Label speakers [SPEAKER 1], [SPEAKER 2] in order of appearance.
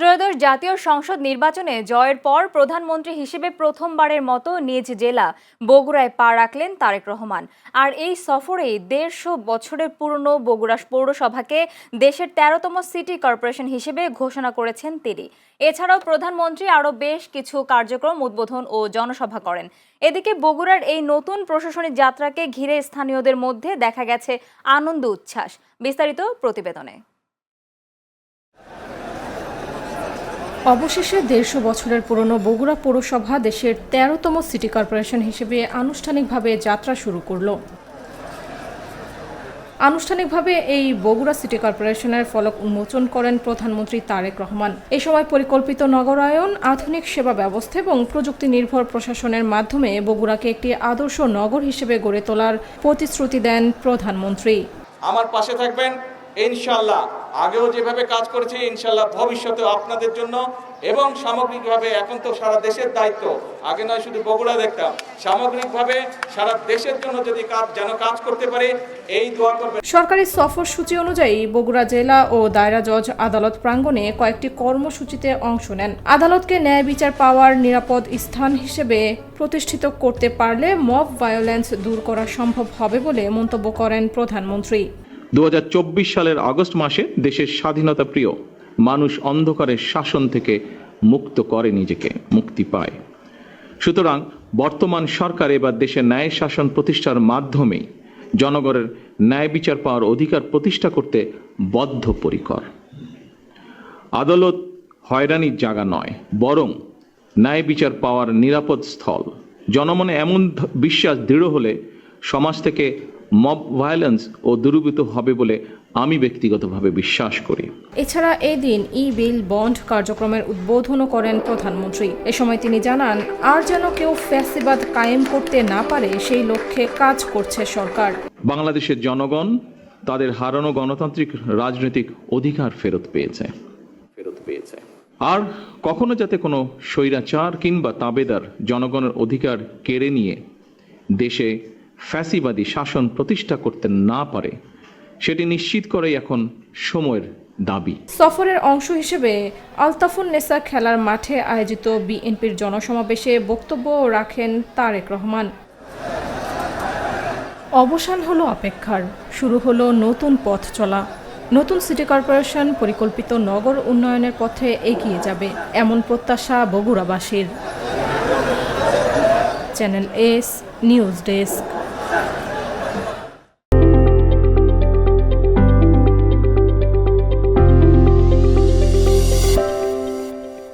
[SPEAKER 1] ত্রয়োদশ জাতীয় সংসদ নির্বাচনে জয়ের পর প্রধানমন্ত্রী হিসেবে প্রথমবারের মতো নিজ জেলা বগুড়ায় পা রাখলেন তারেক রহমান। আর এই সফরেই ১৫০ বছরের পুরনো বগুড়া পৌরসভাকে দেশের ১৩তম সিটি কর্পোরেশন হিসেবে ঘোষণা করেছেন তিনি। এছাড়াও প্রধানমন্ত্রী আরও বেশ কিছু কার্যক্রম উদ্বোধন ও জনসভা করেন। এদিকে বগুড়ার এই নতুন প্রশাসনিক যাত্রাকে ঘিরে স্থানীয়দের মধ্যে দেখা গেছে আনন্দ উচ্ছ্বাস। বিস্তারিত প্রতিবেদনে।
[SPEAKER 2] অবশেষে ১৫০ বছরের পুরনো বগুড়া পৌরসভা দেশের ১৩তম সিটি কর্পোরেশন হিসেবে আনুষ্ঠানিকভাবে যাত্রা শুরু করল। আনুষ্ঠানিকভাবে এই বগুড়া সিটি কর্পোরেশনের ফলক উন্মোচন করেন প্রধানমন্ত্রী তারেক রহমান। এ সময় পরিকল্পিত নগরায়ন, আধুনিক সেবা ব্যবস্থা এবং প্রযুক্তি নির্ভর প্রশাসনের মাধ্যমে বগুড়াকে একটি আদর্শ নগর হিসেবে গড়ে তোলার প্রতিশ্রুতি দেন প্রধানমন্ত্রী।
[SPEAKER 3] আমার পাশে থাকবেন ইনশাআল্লাহ। আগেও যেভাবে কাজ করেছি ইনশাআল্লাহ ভবিষ্যতেও আপনাদের জন্য এবং সামগ্রিকভাবে, এখন তো সারা দেশের দায়িত্ব, আগে নয় শুধু বগুড়া দেখতাম, সামগ্রিকভাবে সারা দেশের জন্য যদি কাজ করতে পারি এই দোয়া করবেন।
[SPEAKER 2] সরকারি সফর সূচি অনুযায়ী বগুড়া জেলা ও দায়রা জজ আদালত প্রাঙ্গণে কয়েকটি কর্মসূচিতে অংশ নেন। আদালতকে ন্যায় বিচার পাওয়ার নিরাপদ স্থান হিসেবে প্রতিষ্ঠিত করতে পারলে মব ভায়োলেন্স দূর করা সম্ভব হবে বলে মন্তব্য করেন প্রধানমন্ত্রী।
[SPEAKER 4] ২০২৪ সালের আগস্ট মাসে দেশের স্বাধীনতা প্রিয় মানুষ অন্ধকারের শাসন থেকে মুক্ত করে নিজেকে, মুক্তি পায়। সুতরাং বর্তমান সরকার এবার দেশের ন্যায় শাসন প্রতিষ্ঠার মাধ্যমেই জনগণের ন্যায় বিচার পাওয়ার অধিকার প্রতিষ্ঠা করতে বদ্ধপরিকর। আদালত হয়রানির জায়গা নয়, বরং ন্যায় বিচার পাওয়ার নিরাপদ স্থল। জনমনে এমন বিশ্বাস দৃঢ় হলে সমাজ থেকে মব ভায়োলেন্স ও দূরীভূত হবে বলে আমি ব্যক্তিগতভাবে বিশ্বাস করি।
[SPEAKER 2] এছাড়া এই দিন ই-বিল বন্ড কার্যক্রমের উদ্বোধনও করেন প্রধানমন্ত্রী। এ সময় তিনি জানান, আর যেন কেউ ফ্যাসিবাদ কায়েম করতে না পারে সেই লক্ষ্যে কাজ করছে সরকার।
[SPEAKER 4] বাংলাদেশের জনগণ তাদের হারানো গণতান্ত্রিক রাজনৈতিক অধিকার ফেরত পেয়েছে। আর কখনো যাতে কোনো স্বৈরাচার কিংবা তাবেদার জনগণের অধিকার কেড়ে নিয়ে দেশে ফ্যাসিবাদী শাসন প্রতিষ্ঠা করতে না পারে, সেটি নিশ্চিত করাই এখন সময়ের দাবি।
[SPEAKER 2] সফরের অংশ হিসেবে আলতাফুন্নেসা খেলার মাঠে আয়োজিত বিএনপির জনসমাবেশে বক্তব্য রাখেন তারেক রহমান। অবসান হলো অপেক্ষার, শুরু হলো নতুন পথ চলা। নতুন সিটি কর্পোরেশন পরিকল্পিত নগর উন্নয়নের পথে এগিয়ে যাবে, এমন প্রত্যাশা বগুড়াবাসীর। Channel S news desk.